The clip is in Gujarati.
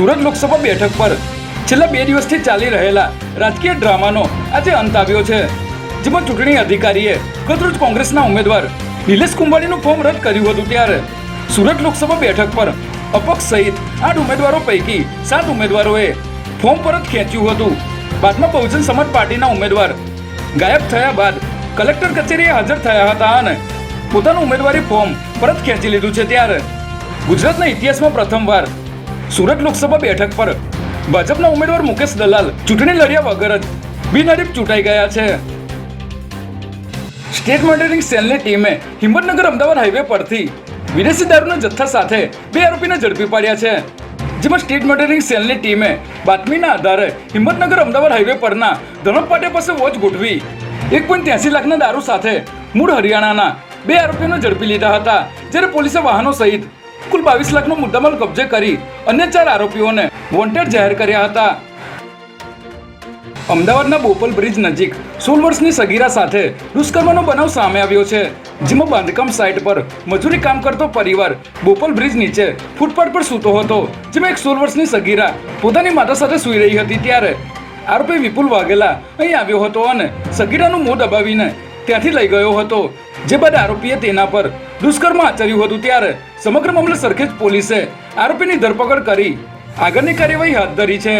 સુરત લોકસભા બેઠક પર છેલ્લા 2 દિવસથી ચાલી રહેલા રાજકીય ડ્રામાનો આજે અંત આવ્યો છે, જેમાં ચૂંટણી અધિકારીએ ગતરોજ કોંગ્રેસના ઉમેદવાર નિલેશ કુંભાણીનું ફોર્મ રદ કર્યું હતું. ત્યારે સુરત લોકસભા બેઠક પર અપક્ષ સહિત 8 ઉમેદવારો પૈકી 7 ઉમેદવારોએ ફોર્મ પરત ખેંચ્યું હતું. બાદમાં બહુજન સમાજ પાર્ટીના ઉમેદવાર ગાયબ થયા બાદ કલેક્ટર કચેરીએ હાજર થયા હતા અને પોતાનું ઉમેદવારી ફોર્મ પરત ખેંચી લીધું છે. ત્યારે ગુજરાતના ઇતિહાસમાં પ્રથમવાર સુરત લોકસભા બેઠક પર ભાજપના ઉમેદવાર મુકેશ દલાલ ચૂંટણી લડ્યા વગર જ બિનહરીફ ચૂંટાઈ ગયા છે. સ્ટેટ મોનિટરિંગ સેલની ટીમે હિંમતનગર અમદાવાદ હાઈવે પરથી વિદેશી દારૂના જથ્થા સાથે 2 આરોપીને ઝડપી પાડ્યા છે, જેમાં સ્ટેટ મોનિટરિંગ સેલની ટીમે બાતમીના આધારે હિંમતનગર અમદાવાદ હાઈવે પરના ધનપ પાટિયા પાસે વોચ ગોઠવી 1.83 લાખના દારૂ સાથે મૂળ હરિયાણાના 2 આરોપીઓને ઝડપી લીધા હતા. જ્યારે પોલીસે વાહનો સહિત કુલ 22 લાખનો મુદ્દામાલ કબજે કરી અન્ય 4 આરોપીઓને વોન્ટેડ જાહેર કર્યા હતા. અમદાવાદના બોપલ બ્રિજ નજીક 16 વર્ષની સગીરા સાથે દુષ્કર્મનો બનાવ સામે આવ્યો છે, જેમાં બાંધકામ સાઇટ પર મજૂરી કામ કરતો પરિવાર બોપલ બ્રિજ નીચે ફૂટપાથ પર સૂતો હતો, જેમાં એક 16 વર્ષની સગીરા પોતાની માતા સાથે સૂઈ રહી હતી. ત્યારે આરોપી વિપુલ વાઘેલા અહીં આવ્યો હતો અને સગીરાનું મોં દબાવીને ત્યાંથી લઈ ગયો હતો, જે બાદ આરોપીએ તેના પર દુષ્કર્મ આચર્યું હતું. ત્યારે સમગ્ર મામલે સરખેજ પોલીસે આરોપીની ધરપકડ કરી આગળની કાર્યવાહી હાથ ધરી છે.